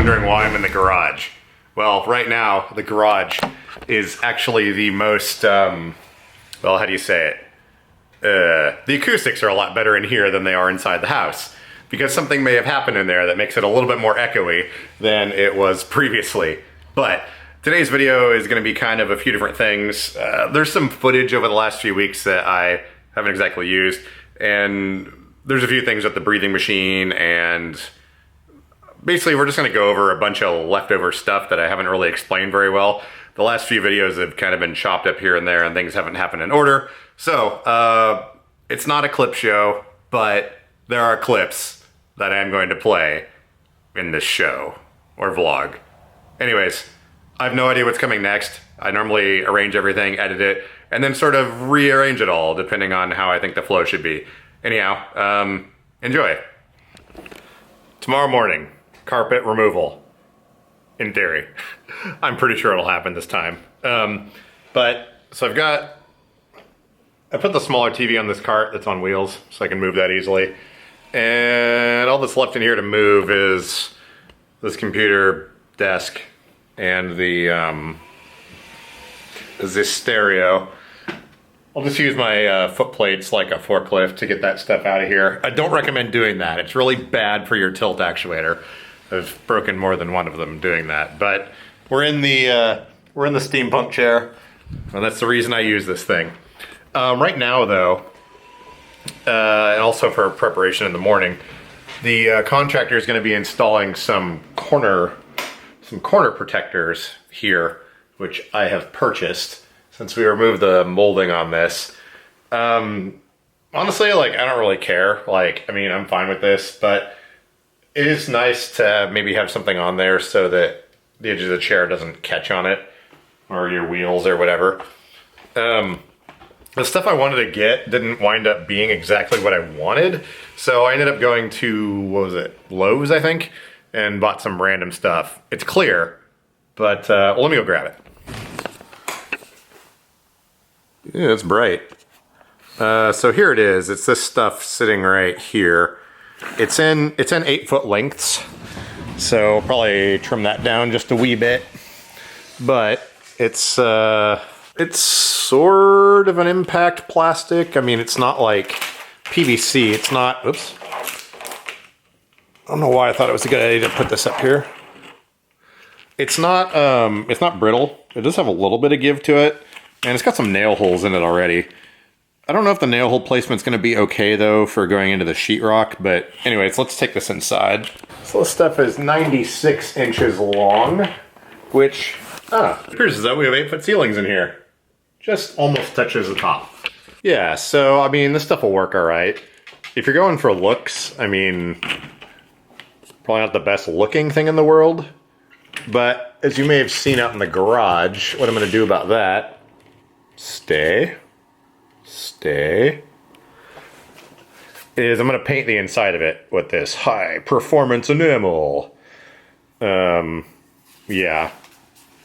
wondering why I'm in the garage. Well, right now, the garage is actually the most, well, how do you say it? The acoustics are a lot better in here than they are inside the house, because something may have happened in there that makes it a little bit more echoey than it was previously. But today's video is going to be kind of a few different things. There's some footage over the last few weeks that I haven't exactly used, and there's a few things with the breathing machine, and basically we're just going to go over a bunch of leftover stuff that I haven't really explained very well. The last few videos have kind of been chopped up here and there, and things haven't happened in order. So, it's not a clip show, but there are clips that I'm going to play in this show, or vlog. Anyways, I have no idea what's coming next. I normally arrange everything, edit it, and then sort of rearrange it all, depending on how I think the flow should be. Anyhow, enjoy. Tomorrow morning, carpet removal. In theory. I'm pretty sure it'll happen this time. So I put the smaller TV on this cart that's on wheels, so I can move that easily. And all that's left in here to move is this computer desk and this stereo. I'll just use my foot plates like a forklift to get that stuff out of here. I don't recommend doing that. It's really bad for your tilt actuator. I've broken more than one of them doing that. But we're in the steampunk chair, and that's the reason I use this thing. Right now, though, and also for preparation in the morning, the contractor is going to be installing some corner protectors here, which I have purchased since we removed the molding on this. Honestly, like, I don't really care. Like, I mean, I'm fine with this, but it is nice to maybe have something on there so that the edge of the chair doesn't catch on it, or your wheels or whatever. The stuff I wanted to get didn't wind up being exactly what I wanted, so I ended up going to, what was it, Lowe's, I think, and bought some random stuff. It's clear, but well, let me go grab it. Yeah, it's bright. So here it is. It's this stuff sitting right here. It's in 8-foot lengths, so I'll probably trim that down just a wee bit. But it's sort of an impact plastic. I mean, it's not like PVC. It's not. Oops. I don't know why I thought it was a good idea to put this up here. It's not brittle. It does have a little bit of give to it, and it's got some nail holes in it already. I don't know if the nail hole placement's going to be okay, though, for going into the sheetrock, but anyways, let's take this inside. So this stuff is 96 inches long, which, appears as though we have 8-foot ceilings in here. Just almost touches the top. Yeah, so, I mean, this stuff will work all right. If you're going for looks, I mean, probably not the best looking thing in the world, but as you may have seen out in the garage, what I'm going to do about that, stay, is I'm going to paint the inside of it with this high performance enamel. Yeah.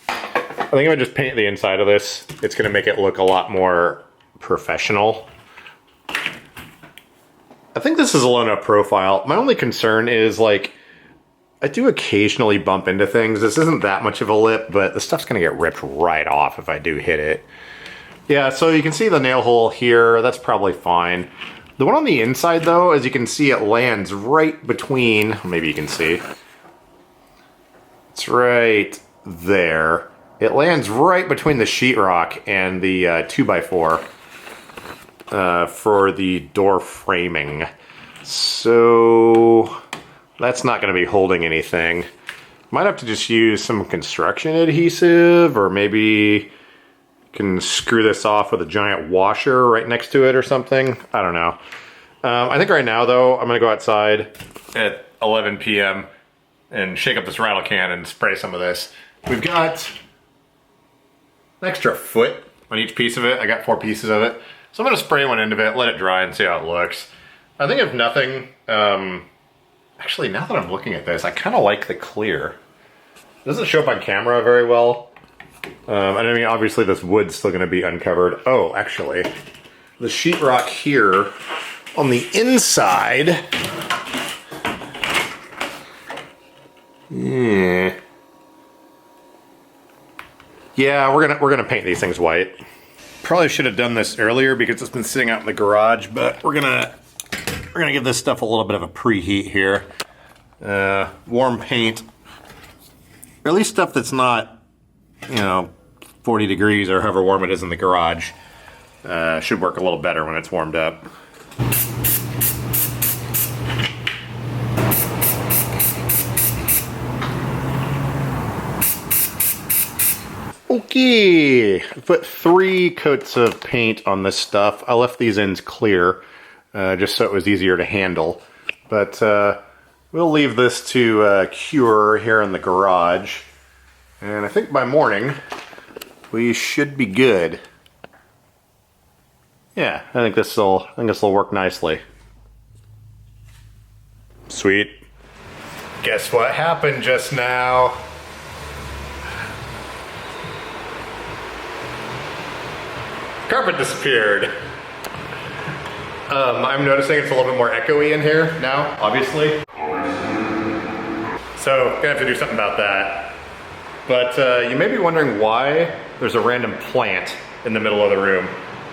I think if I just paint the inside of this, it's going to make it look a lot more professional. I think this is a low enough profile. My only concern is, like, I do occasionally bump into things. This isn't that much of a lip, but the stuff's going to get ripped right off if I do hit it. Yeah, so you can see the nail hole here. That's probably fine. The one on the inside, though, as you can see, it lands right between... Maybe you can see. It's right there. It lands right between the sheetrock and the 2x4 for the door framing. So that's not going to be holding anything. Might have to just use some construction adhesive, or maybe can screw this off with a giant washer right next to it or something. I don't know. I think right now, though, I'm going to go outside at 11 p.m. and shake up this rattle can and spray some of this. We've got an extra foot on each piece of it. I got 4 pieces of it. So I'm going to spray one end of it, let it dry, and see how it looks. I think if nothing, actually, now that I'm looking at this, I kind of like the clear. It doesn't show up on camera very well. And I mean, obviously this wood's still going to be uncovered. Oh, actually, the sheetrock here on the inside Yeah. Yeah, we're gonna paint these things white. Probably should have done this earlier because it's been sitting out in the garage, but we're gonna give this stuff a little bit of a preheat here. Warm paint, or at least stuff that's not, 40 degrees or however warm it is in the garage, should work a little better when it's warmed up. Okay, I put 3 coats of paint on this stuff. I left these ends clear, just so it was easier to handle. But we'll leave this to cure here in the garage. And I think by morning, we should be good. Yeah, I think this will work nicely. Sweet. Guess what happened just now? Carpet disappeared. I'm noticing it's a little bit more echoey in here now, obviously. So, gonna have to do something about that. But you may be wondering why there's a random plant in the middle of the room.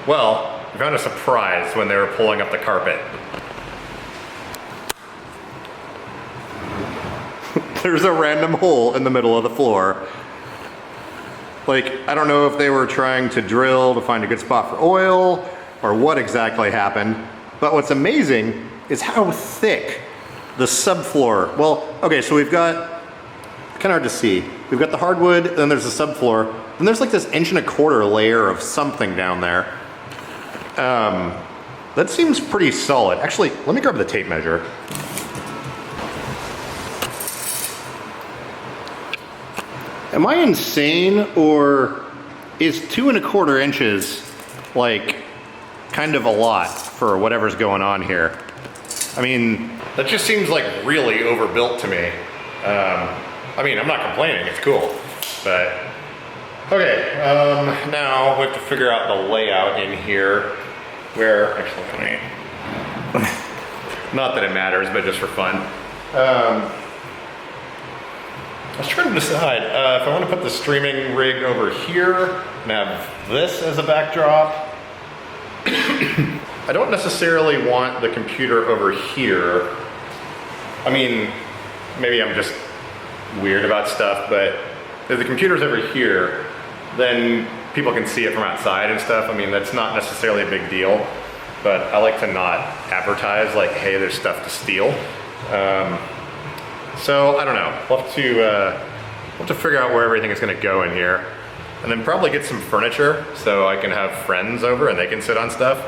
Well, we found a surprise when they were pulling up the carpet. There's a random hole in the middle of the floor. Like, I don't know if they were trying to drill to find a good spot for oil or what exactly happened, but what's amazing is how thick the subfloor, well, okay, so we've got, kind of hard to see, we've got the hardwood, then there's the subfloor, then there's like this 1.25 inch layer of something down there. That seems pretty solid. Actually, let me grab the tape measure. Am I insane, or is 2.25 inches like kind of a lot for whatever's going on here? I mean, that just seems like really overbuilt to me. I mean, I'm not complaining, it's cool, but okay. Now we have to figure out the layout in here. Where actually, not that it matters, but just for fun. I was trying to decide if I want to put the streaming rig over here and have this as a backdrop. I don't necessarily want the computer over here. I mean, maybe I'm just weird about stuff, but if the computer's over here, then people can see it from outside and stuff. I mean, that's not necessarily a big deal, but I like to not advertise like, hey, there's stuff to steal. So I don't know. We'll have to figure out where everything is going to go in here, and then probably get some furniture so I can have friends over and they can sit on stuff.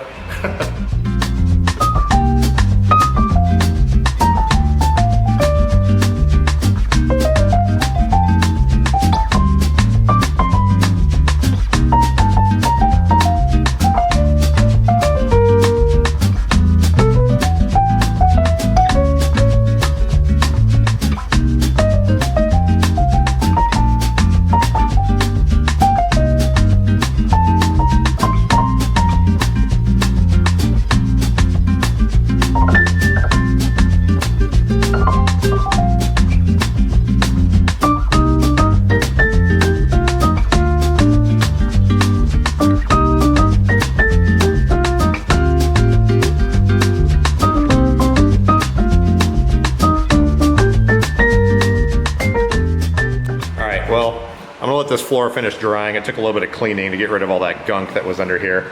This floor finished drying. It took a little bit of cleaning to get rid of all that gunk that was under here.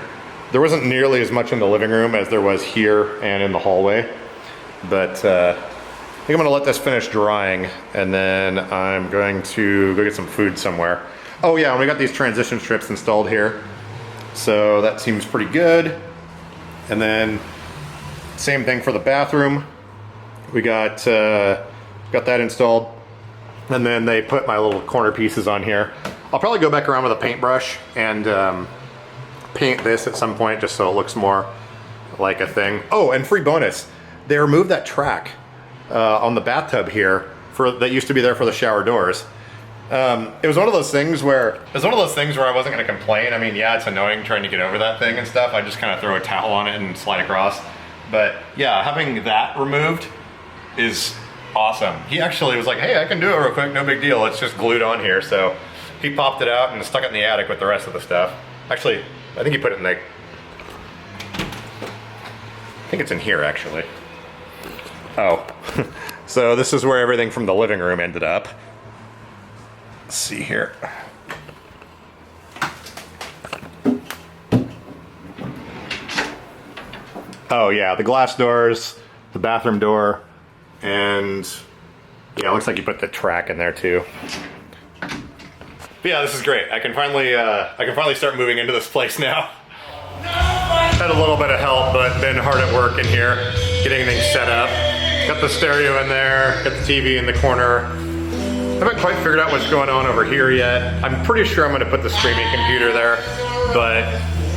There wasn't nearly as much in the living room as there was here and in the hallway, but I think I'm gonna let this finish drying, and then I'm going to go get some food somewhere. Oh yeah, and we got these transition strips installed here, so that seems pretty good. And then same thing for the bathroom. We got that installed. And then they put my little corner pieces on here. I'll probably go back around with a paintbrush and paint this at some point just so it looks more like a thing. Oh, and free bonus, they removed that track on the bathtub here that used to be there for the shower doors. It was one of those things where I wasn't gonna complain. I mean, yeah, it's annoying trying to get over that thing and stuff. I just kind of throw a towel on it and slide across. But yeah, having that removed is awesome. He actually was like, hey, I can do it real quick, no big deal. It's just glued on here. So he popped it out and stuck it in the attic with the rest of the stuff. Actually, I think he put it in the... I think it's in here, actually. Oh. So this is where everything from the living room ended up. Let's see here. Oh yeah, the glass doors, the bathroom door, and yeah, it looks like you put the track in there too. But yeah, this is great. I can finally start moving into this place now. Had a little bit of help, but been hard at work in here, getting things set up. Got the stereo in there, got the TV in the corner. Haven't quite figured out what's going on over here yet. I'm pretty sure I'm gonna put the streaming computer there, but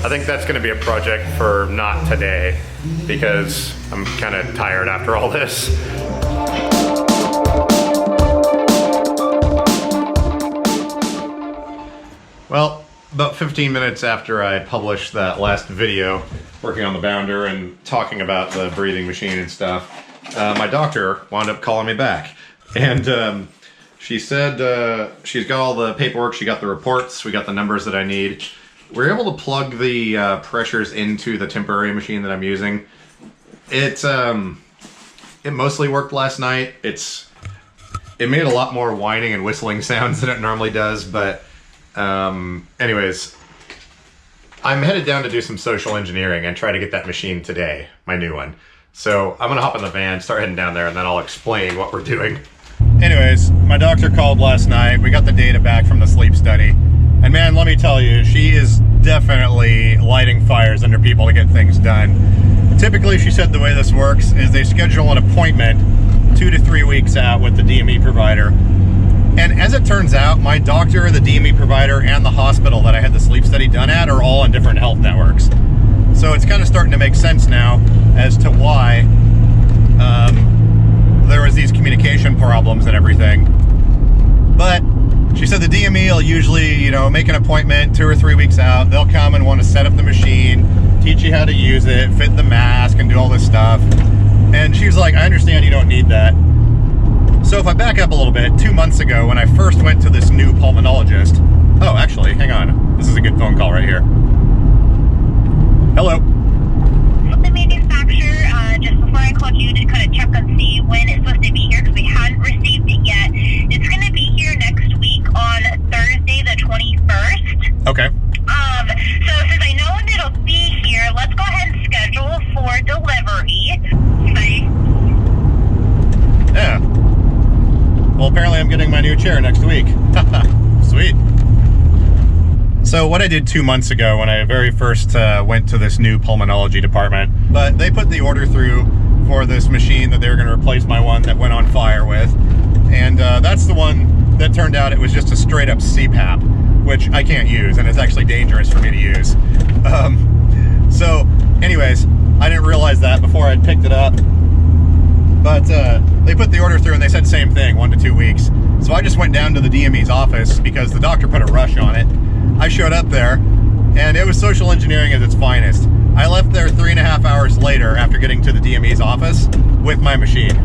I think that's gonna be a project for not today because I'm kind of tired after all this. Well, about 15 minutes after I published that last video working on the bounder and talking about the breathing machine and stuff, my doctor wound up calling me back. And she said she's got all the paperwork, she got the reports, we got the numbers that I need. We're able to plug the pressures into the temporary machine that I'm using. It mostly worked last night. It made a lot more whining and whistling sounds than it normally does, but anyways, I'm headed down to do some social engineering and try to get that machine today, my new one. So I'm gonna hop in the van, start heading down there, and then I'll explain what we're doing. Anyways, my doctor called last night. We got the data back from the sleep study. And man, let me tell you, she is definitely lighting fires under people to get things done. Typically, she said the way this works is they schedule an appointment 2 to 3 weeks out with the DME provider. And as it turns out, my doctor, the DME provider, and the hospital that I had the sleep study done at are all on different health networks. So it's kind of starting to make sense now as to why there was these communication problems and everything. But she said the DME will usually, make an appointment 2 or 3 weeks out. They'll come and want to set up the machine, teach you how to use it, fit the mask, and do all this stuff. And she was like, I understand you don't need that. So if I back up a little bit, 2 months ago when I first went to this new pulmonologist... Oh, actually, hang on. This is a good phone call right here. Hello. The manufacturer, just before I called you to kind of check and see when it's supposed to be here because we hadn't received it yet. It's going to be here next week on Thursday the 21st. Okay. So since I know when it'll be here, let's go ahead and schedule for delivery. Yeah. Well, apparently I'm getting my new chair next week. Sweet. So what I did 2 months ago when I very first went to this new pulmonology department, but they put the order through for this machine that they were going to replace my one that went on fire with. And that's the one that turned out it was just a straight up CPAP, which I can't use, and it's actually dangerous for me to use. So anyways, I didn't realize that before I'd picked it up. But they put the order through and they said same thing, 1 to 2 weeks. So I just went down to the DME's office because the doctor put a rush on it. I showed up there and it was social engineering at its finest. I left there 3.5 hours later after getting to the DME's office with my machine.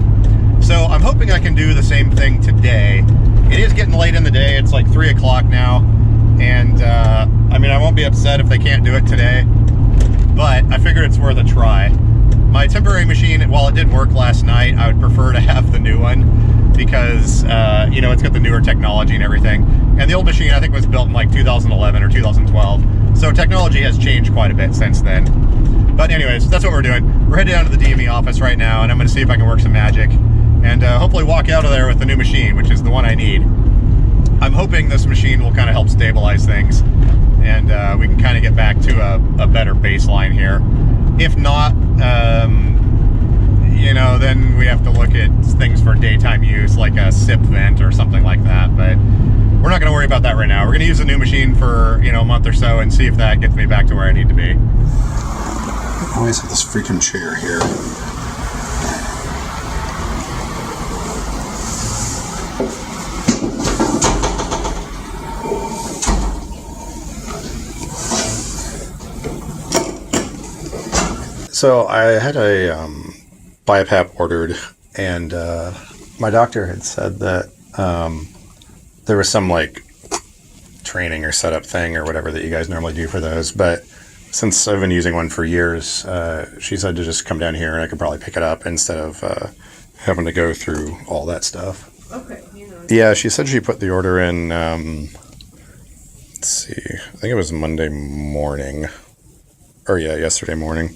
So I'm hoping I can do the same thing today. It is getting late in the day, it's like 3 o'clock now. And I mean, I won't be upset if they can't do it today, but I figured it's worth a try. My temporary machine, while it did work last night, I would prefer to have the new one because, it's got the newer technology and everything. And the old machine, I think, was built in like 2011 or 2012. So technology has changed quite a bit since then. But anyways, that's what we're doing. We're headed down to the DME office right now, and I'm going to see if I can work some magic. And hopefully walk out of there with the new machine, which is the one I need. I'm hoping this machine will kind of help stabilize things. And we can kind of get back to a better baseline here. If not, then we have to look at things for daytime use, like a SIP vent or something like that. But we're not going to worry about that right now. We're going to use the new machine for, a month or so and see if that gets me back to where I need to be. I always have this freaking chair here. So I had a bipap ordered, and my doctor had said that there was some like training or setup thing or whatever that you guys normally do for those, but since I've been using one for years, she said to just come down here and I could probably pick it up instead of having to go through all that stuff. Okay. Yeah, she said she put the order in, let's see, I think it was Monday morning. Or yeah, yesterday morning.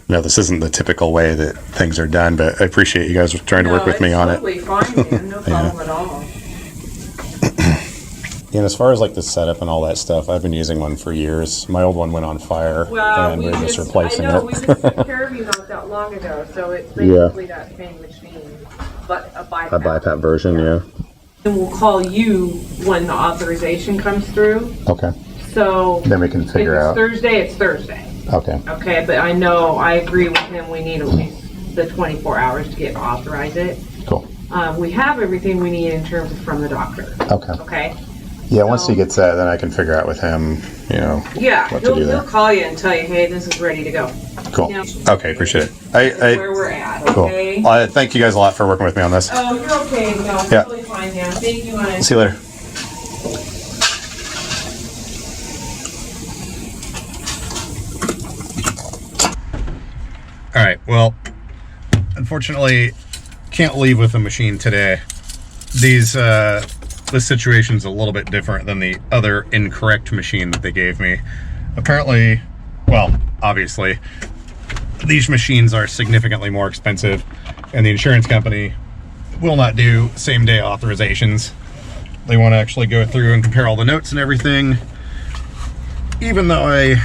No, this isn't the typical way that things are done, but I appreciate you guys trying to work with me on it. Totally fine, man. No problem at all. And as far as like the setup and all that stuff, I've been using one for years. My old one went on fire, and we're just replacing it. We just took care of you not that long ago, so it's basically that same machine, but a bipap. A bipap version, yeah. And we'll call you when the authorization comes through. Okay. So then we can figure out. It's Thursday. Okay. Okay, but I agree with him. We need at least the 24 hours to get authorize it. Cool. We have everything we need in terms of from the doctor. Okay. Okay. Yeah, once he gets that, then I can figure out with him, Yeah, what to do he'll there. call you and tell you, hey, this is ready to go. Cool. Now, Okay, appreciate it. where we're at, okay? Cool. Thank you guys a lot for working with me on this. Oh, you're okay. No, it's Yeah. totally fine, man. Thank you, honey. See you later. All right, well, unfortunately, can't leave with the machine today. This situation's a little bit different than the other incorrect machine that they gave me. Apparently, well, obviously, these machines are significantly more expensive, and the insurance company will not do same-day authorizations. They want to actually go through and compare all the notes and everything. Even though I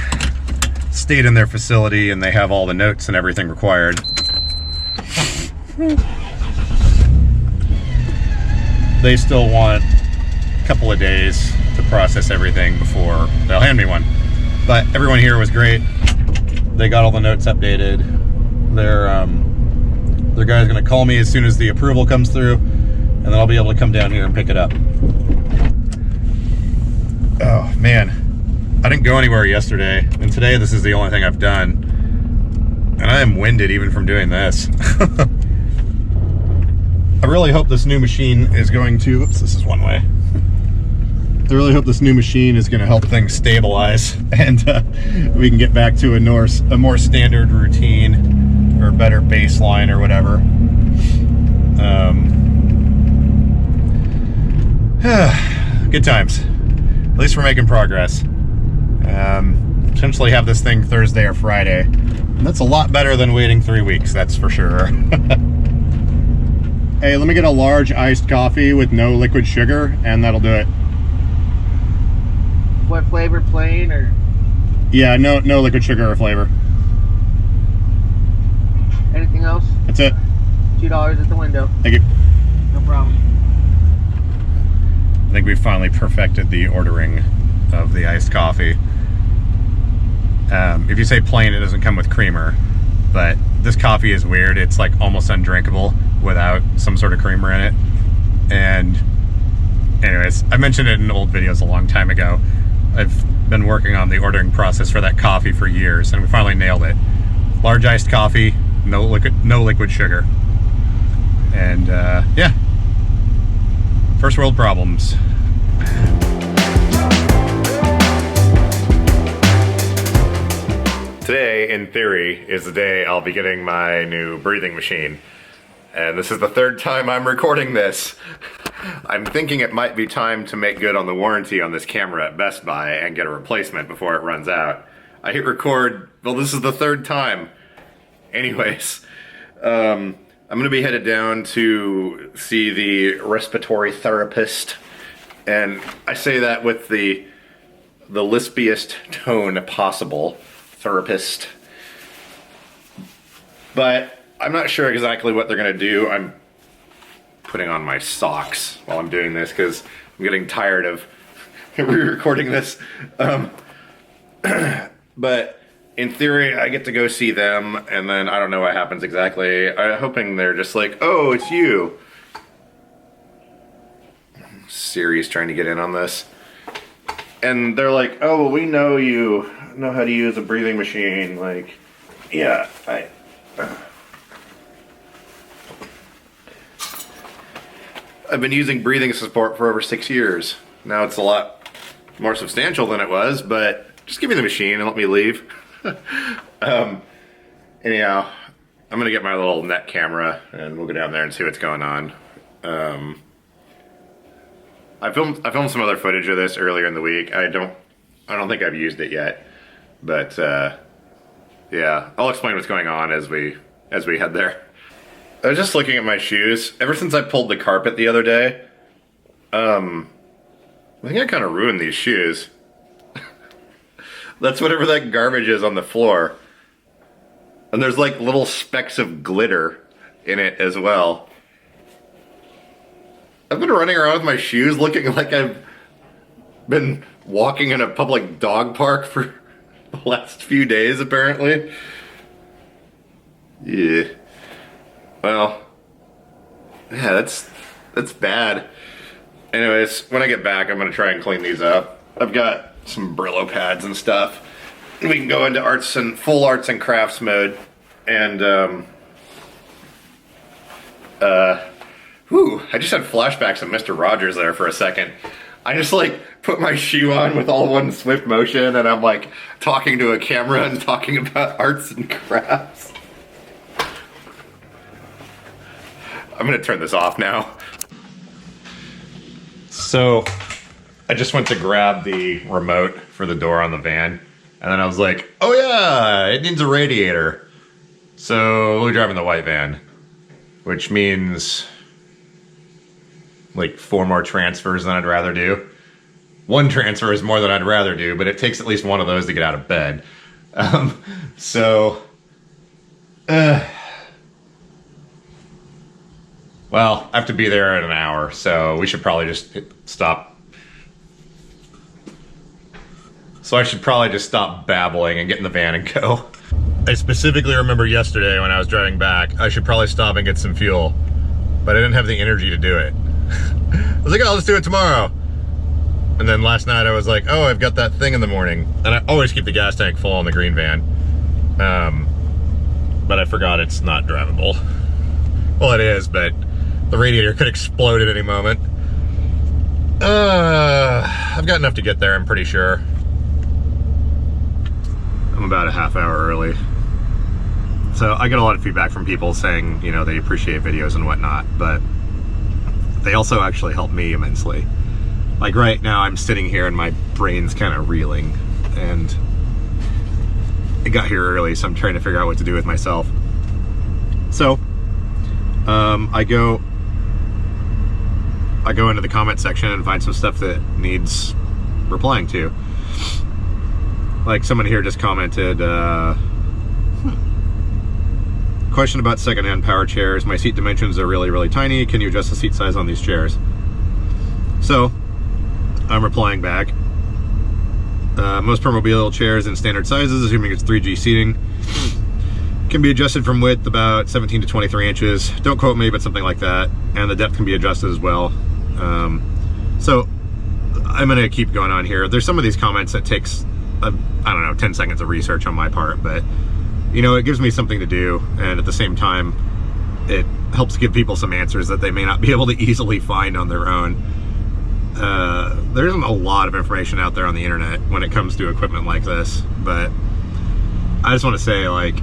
stayed in their facility and they have all the notes and everything required, they still want a couple of days to process everything before they'll hand me one. But everyone here was great. They got all the notes updated. Their guy's gonna call me as soon as the approval comes through, and then I'll be able to come down here and pick it up. Oh man, I didn't go anywhere yesterday, and today this is the only thing I've done, and I am winded even from doing this. I really hope this new machine is going to, oops, this is one way. I really hope this new machine is going to help things stabilize and we can get back to a more standard routine or better baseline or whatever. Good times. At least we're making progress. Potentially have this thing Thursday or Friday. And that's a lot better than waiting 3 weeks, that's for sure. Hey, let me get a large iced coffee with no liquid sugar, and that'll do it. What flavor, plain or? Yeah, no liquid sugar or flavor. Anything else? That's it. $2 at the window. Thank you. No problem. I think we've finally perfected the ordering of the iced coffee. If you say plain, it doesn't come with creamer, but this coffee is weird. It's like almost undrinkable without some sort of creamer in it. And anyways, I mentioned it in old videos a long time ago. I've been working on the ordering process for that coffee for years, and we finally nailed it. Large iced coffee, no liquid sugar. And yeah, first world problems. Today, in theory, is the day I'll be getting my new breathing machine. And this is the third time I'm recording this. I'm thinking it might be time to make good on the warranty on this camera at Best Buy and get a replacement before it runs out. I hit record, well, this is the third time. Anyways, I'm gonna be headed down to see the respiratory therapist. And I say that with the lispiest tone possible. Therapist. But I'm not sure exactly what they're gonna do. I'm putting on my socks while I'm doing this because I'm getting tired of re-recording this. But in theory, I get to go see them, and then I don't know what happens exactly. I'm hoping they're just like, oh, it's you. Siri's trying to get in on this. And they're like, oh, well, we know you know how to use a breathing machine. Like, yeah, I've been using breathing support for over 6 years. Now it's a lot more substantial than it was, but just give me the machine and let me leave. Anyhow, I'm gonna get my little net camera and we'll go down there and see what's going on. I filmed some other footage of this earlier in the week. I don't think I've used it yet, but yeah, I'll explain what's going on as we head there. I was just looking at my shoes. Ever since I pulled the carpet the other day, I think I kind of ruined these shoes. That's whatever that garbage is on the floor. And there's like little specks of glitter in it as well. I've been running around with my shoes looking like I've been walking in a public dog park for the last few days, apparently. Yeah. Well, yeah, that's bad. Anyways, when I get back, I'm gonna try and clean these up. I've got some Brillo pads and stuff. We can go into full arts and crafts mode, and I just had flashbacks of Mr. Rogers there for a second. I just like put my shoe on with all one swift motion, and I'm like talking to a camera and talking about arts and crafts. I'm gonna turn this off now. So, I just went to grab the remote for the door on the van, and then I was like, oh yeah, it needs a radiator. So, we're driving the white van, which means like 4 more transfers than I'd rather do. 1 transfer is more than I'd rather do, but it takes at least one of those to get out of bed. Well, I have to be there in an hour, so we should probably just stop. So I should probably just stop babbling and get in the van and go. I specifically remember yesterday when I was driving back, I should probably stop and get some fuel, but I didn't have the energy to do it. I was like, oh, I'll just do it tomorrow. And then last night I was like, oh, I've got that thing in the morning. And I always keep the gas tank full on the green van. But I forgot it's not drivable. Well, it is, but the radiator could explode at any moment. I've got enough to get there, I'm pretty sure. I'm about a half hour early. So I get a lot of feedback from people saying, you know, they appreciate videos and whatnot, but they also actually help me immensely. Like right now I'm sitting here and my brain's kind of reeling, and I got here early, so I'm trying to figure out what to do with myself. So I go into the comment section and find some stuff that needs replying to. Like someone here just commented, question about secondhand power chairs. My seat dimensions are really, really tiny. Can you adjust the seat size on these chairs? So I'm replying back. Most Permobil chairs in standard sizes, assuming it's 3G seating, can be adjusted from width about 17 to 23 inches. Don't quote me, but something like that. And the depth can be adjusted as well. So I'm gonna keep going on here. There's some of these comments that takes, I don't know, 10 seconds of research on my part, but you know, it gives me something to do, and at the same time, it helps give people some answers that they may not be able to easily find on their own. There isn't a lot of information out there on the internet when it comes to equipment like this, but I just want to say, like,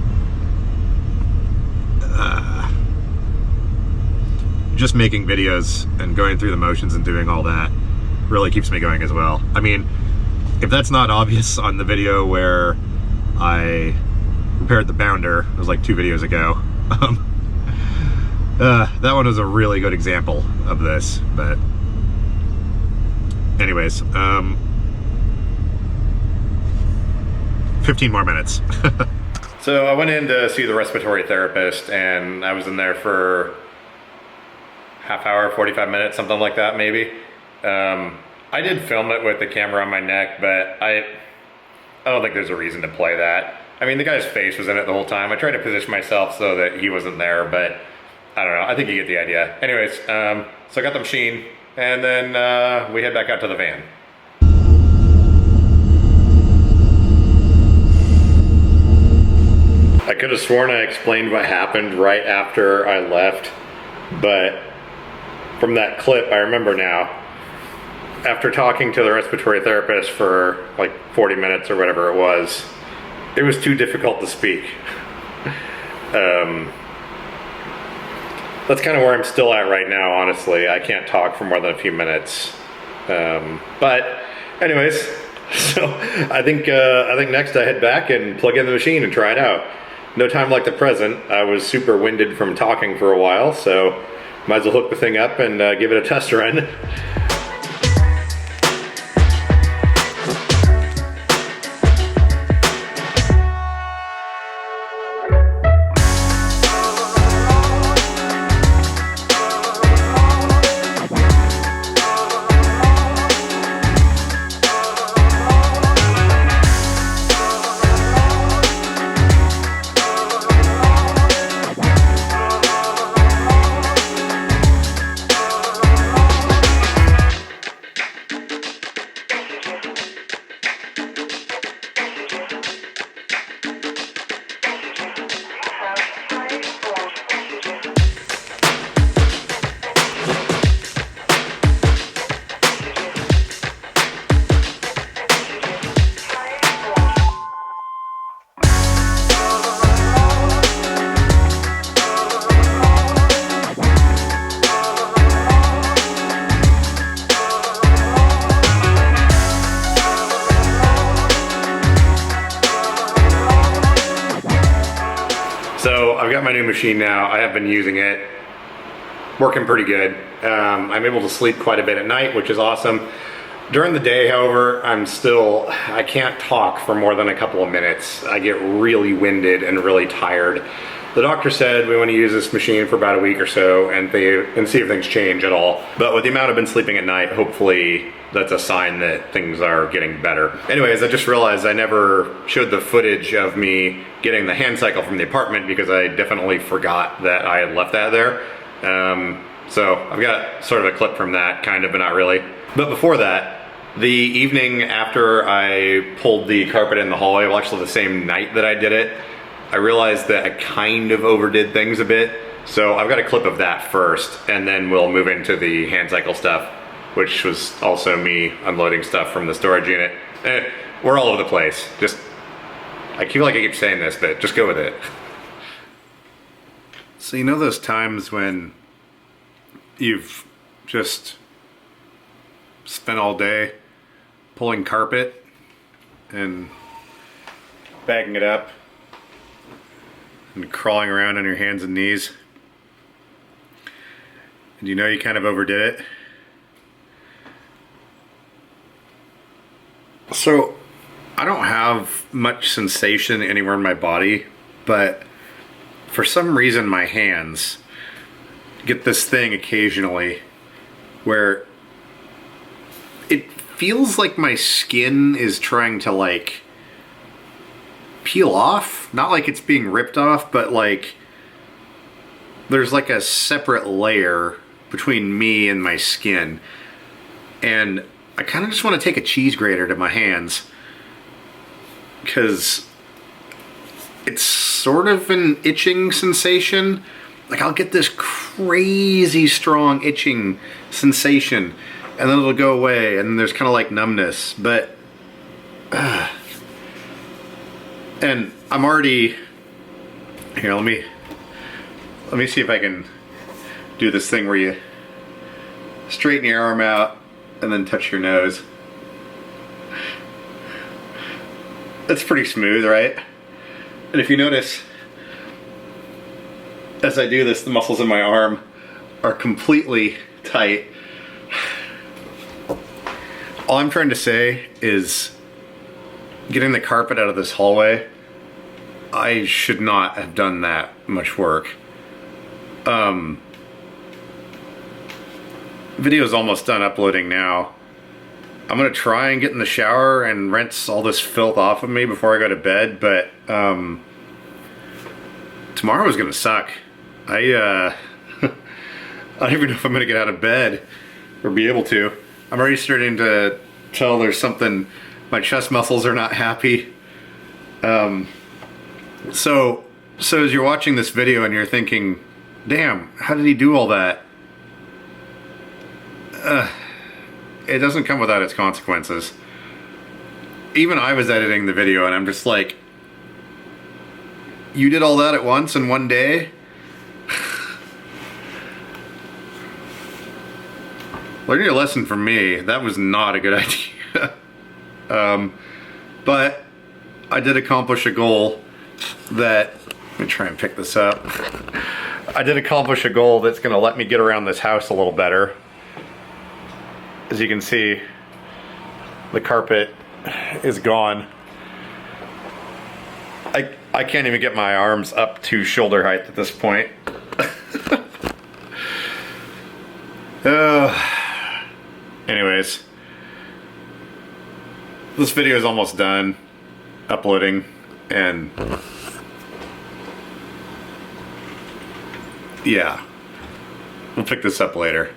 just making videos and going through the motions and doing all that really keeps me going as well. I mean, if that's not obvious on the video where I repaired the bounder, it was like 2 videos ago, that one was a really good example of this. But anyways, 15 more minutes. So I went in to see the respiratory therapist, and I was in there for half hour, 45 minutes, something like that, maybe. I did film it with the camera on my neck, but I don't think there's a reason to play that. I mean, the guy's face was in it the whole time. I tried to position myself so that he wasn't there, but I don't know. I think you get the idea. Anyways, so I got the machine, and then we head back out to the van. I could have sworn I explained what happened right after I left, but from that clip, I remember now, after talking to the respiratory therapist for like 40 minutes or whatever it was too difficult to speak. That's kind of where I'm still at right now, honestly. I can't talk for more than a few minutes. But anyways, so I think next I head back and plug in the machine and try it out. No time like the present. I was super winded from talking for a while, so might as well hook the thing up and give it a test run. So I've got my new machine now. I have been using it, working pretty good. I'm able to sleep quite a bit at night, which is awesome. During the day, however, I can't talk for more than a couple of minutes. I get really winded and really tired. The doctor said we want to use this machine for about a week or so and see if things change at all. But with the amount I've been sleeping at night, hopefully that's a sign that things are getting better. Anyways, I just realized I never showed the footage of me getting the hand cycle from the apartment because I definitely forgot that I had left that there. So I've got sort of a clip from that, kind of, but not really. But before that, the evening after I pulled the carpet in the hallway, well, actually the same night that I did it, I realized that I kind of overdid things a bit. So I've got a clip of that first, and then we'll move into the hand cycle stuff, which was also me unloading stuff from the storage unit. We're all over the place. I feel like I keep saying this, but just go with it. So you know those times when you've just spent all day pulling carpet and bagging it up and crawling around on your hands and knees, and you know you kind of overdid it? So I don't have much sensation anywhere in my body, but for some reason my hands get this thing occasionally where it feels like my skin is trying to like peel off. Not like it's being ripped off, but like there's like a separate layer between me and my skin. And I kind of just want to take a cheese grater to my hands because it's sort of an itching sensation. Like I'll get this crazy strong itching sensation and then it'll go away and there's kind of like numbness, but and I'm already here. Let me see if I can do this thing where you straighten your arm out and then touch your nose. That's pretty smooth, right? And if you notice, as I do this, the muscles in my arm are completely tight. All I'm trying to say is, getting the carpet out of this hallway, I should not have done that much work. Video's almost done uploading now. I'm gonna try and get in the shower and rinse all this filth off of me before I go to bed, but tomorrow is gonna suck. I don't even know if I'm gonna get out of bed or be able to. I'm already starting to tell there's something, my chest muscles are not happy. So as you're watching this video and you're thinking, damn, how did he do all that? it doesn't come without its consequences. Even I was editing the video and I'm just like, you did all that at once in one day? Learn your lesson from me. That was not a good idea. But I did accomplish a goal that, let me try and pick this up. I did accomplish a goal that's gonna let me get around this house a little better. As you can see, the carpet is gone. I can't even get my arms up to shoulder height at this point. Anyways, this video is almost done uploading, and yeah, we'll pick this up later.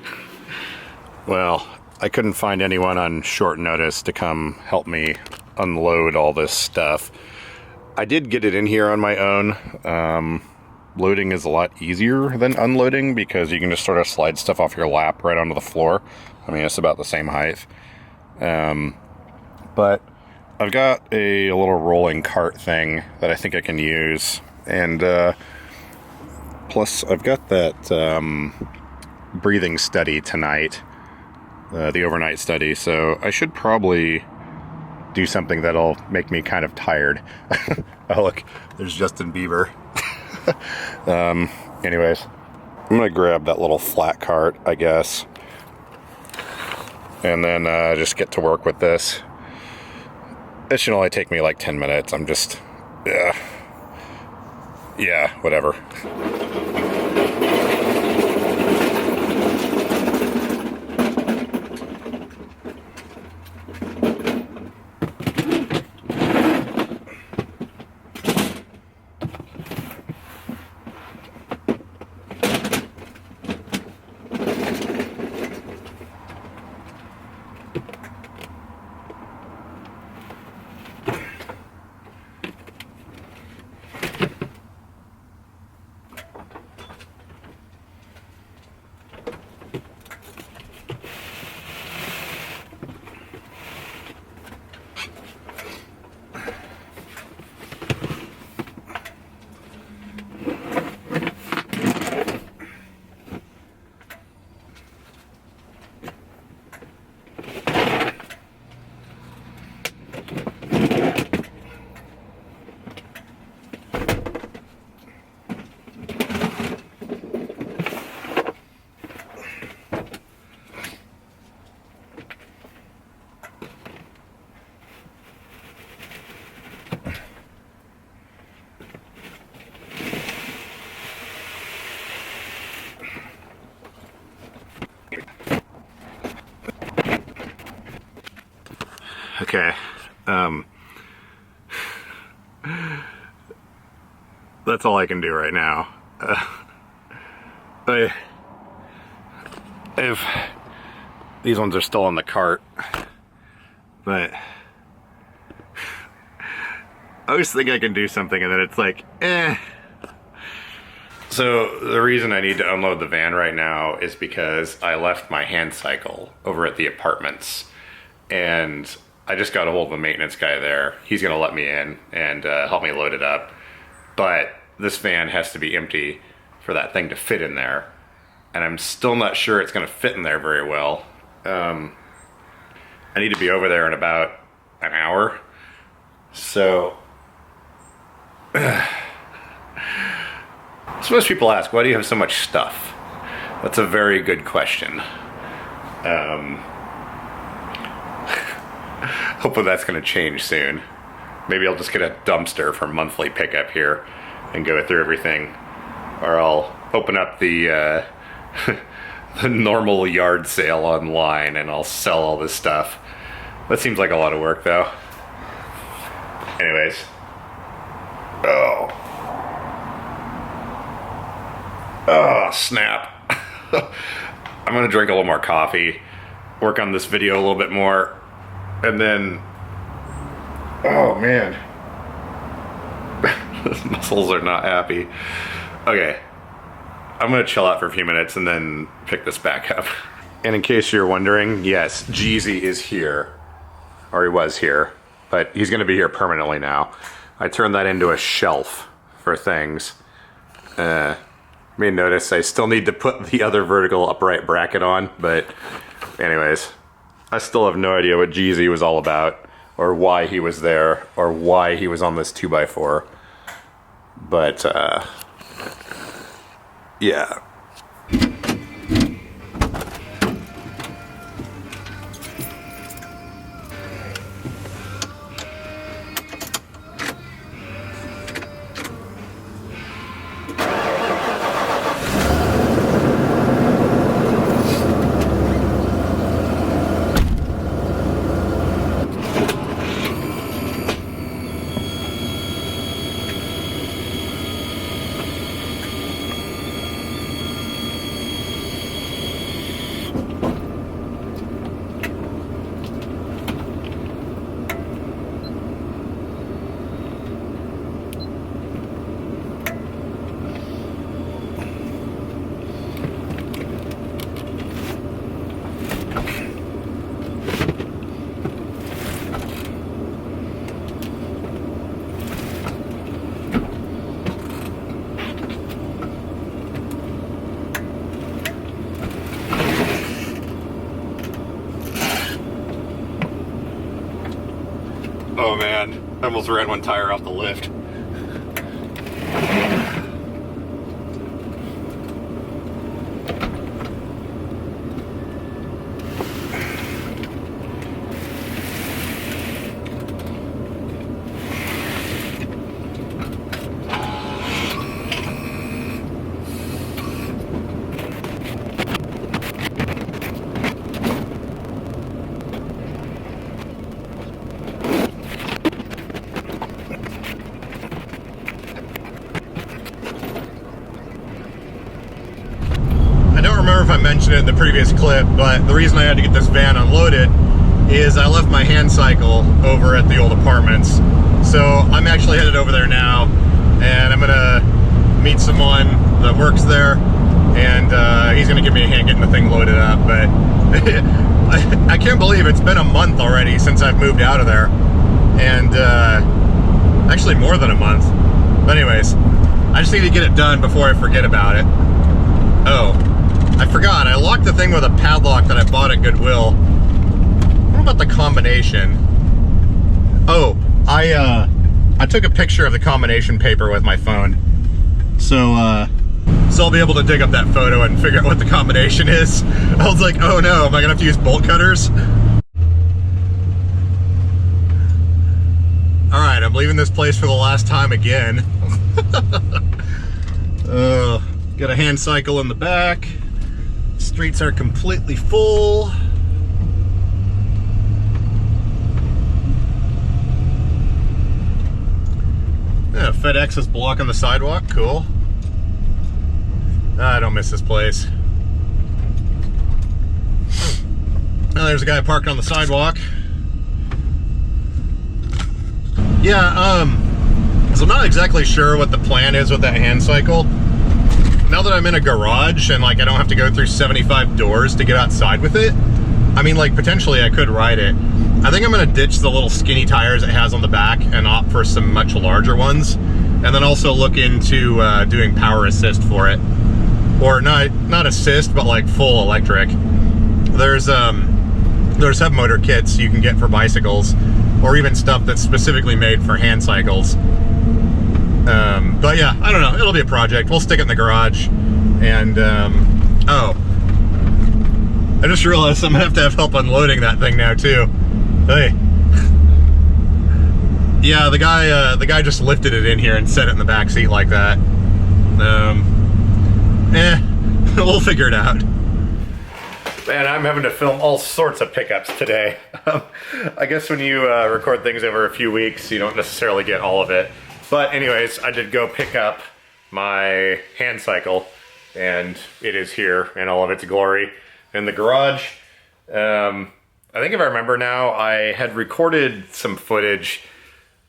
Well, I couldn't find anyone on short notice to come help me unload all this stuff. I did get it in here on my own. Loading is a lot easier than unloading because you can just sort of slide stuff off your lap right onto the floor. I mean, it's about the same height. But I've got a little rolling cart thing that I think I can use. And plus, I've got that breathing study tonight, the overnight study. So I should probably do something that'll make me kind of tired. Oh, look, there's Justin Bieber. Anyways, I'm gonna grab that little flat cart, I guess, and then just get to work with this. It should only take me like 10 minutes. I'm just, yeah, whatever. Okay, that's all I can do right now. If these ones are still in the cart, but I always think I can do something and then it's like, So the reason I need to unload the van right now is because I left my hand cycle over at the apartments, and I just got a hold of the maintenance guy there. He's gonna let me in and help me load it up. But this van has to be empty for that thing to fit in there. And I'm still not sure it's gonna fit in there very well. I need to be over there in about an hour. So, most people ask, why do you have so much stuff? That's a very good question. Hopefully that's going to change soon. Maybe I'll just get a dumpster for monthly pickup here and go through everything. Or I'll open up the the normal yard sale online and I'll sell all this stuff. That seems like a lot of work though. Anyways. Oh, snap. I'm going to drink a little more coffee, work on this video a little bit more. And then, oh man, those muscles are not happy. Okay, I'm gonna chill out for a few minutes and then pick this back up. And in case you're wondering, yes, Jeezy is here. Or he was here. But he's going to be here permanently now. I turned that into a shelf for things. You may notice I still need to put the other vertical upright bracket on. But anyways, I still have no idea what Jeezy was all about. Or why he was there. Or why he was on this 2x4. But, yeah. Oh man, I almost ran one tire off the lift. If I mentioned it in the previous clip, but the reason I had to get this van unloaded is I left my hand cycle over at the old apartments. So I'm actually headed over there now, and I'm gonna meet someone that works there, and he's gonna give me a hand getting the thing loaded up. But I can't believe it's been a month already since I've moved out of there, and actually more than a month. But anyways, I just need to get it done before I forget about it. Oh, I forgot, I locked the thing with a padlock that I bought at Goodwill. What about the combination? Oh, I took a picture of the combination paper with my phone. So I'll be able to dig up that photo and figure out what the combination is. I was like, oh no, am I gonna have to use bolt cutters? Alright, I'm leaving this place for the last time again. Got a hand cycle in the back. Streets are completely full. Yeah, FedEx is blocking the sidewalk. Cool. I don't miss this place. Oh, there's a guy parked on the sidewalk. Yeah, so I'm not exactly sure what the plan is with that hand cycle. Now that I'm in a garage and like I don't have to go through 75 doors to get outside with it, I mean, like potentially I could ride it. I think I'm gonna ditch the little skinny tires it has on the back and opt for some much larger ones, and then also look into doing power assist for it, or not assist, but like full electric. There's hub motor kits you can get for bicycles, or even stuff that's specifically made for hand cycles. But yeah, I don't know. It'll be a project. We'll stick it in the garage. And, oh. I just realized I'm going to have help unloading that thing now, too. Hey. Yeah, the guy just lifted it in here and set it in the back seat like that. We'll figure it out. Man, I'm having to film all sorts of pickups today. I guess when you record things over a few weeks, you don't necessarily get all of it. But anyways, I did go pick up my hand cycle, and it is here in all of its glory in the garage. I think if I remember now, I had recorded some footage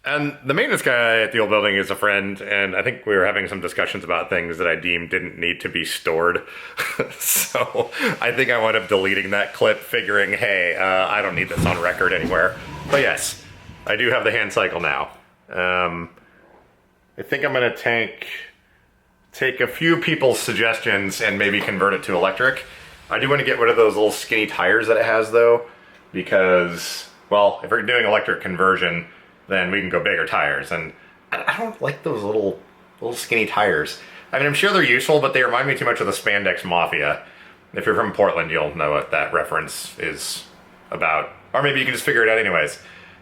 And the maintenance guy at the old building is a friend, and I think we were having some discussions about things that I deemed didn't need to be stored. So I think I wound up deleting that clip, figuring, hey, I don't need this on record anywhere. But yes, I do have the hand cycle now. I think I'm going to take a few people's suggestions and maybe convert it to electric. I do want to get rid of those little skinny tires that it has, though, because, well, if we're doing electric conversion, then we can go bigger tires. And I don't like those little skinny tires. I mean, I'm sure they're useful, but they remind me too much of the Spandex Mafia. If you're from Portland, you'll know what that reference is about. Or maybe you can just figure it out anyways.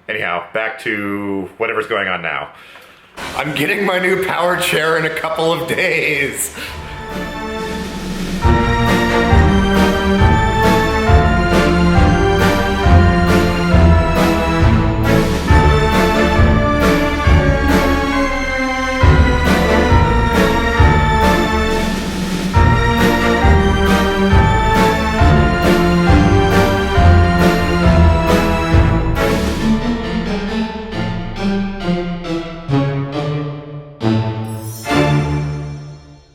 Anyhow, back to whatever's going on now. I'm getting my new power chair in a couple of days.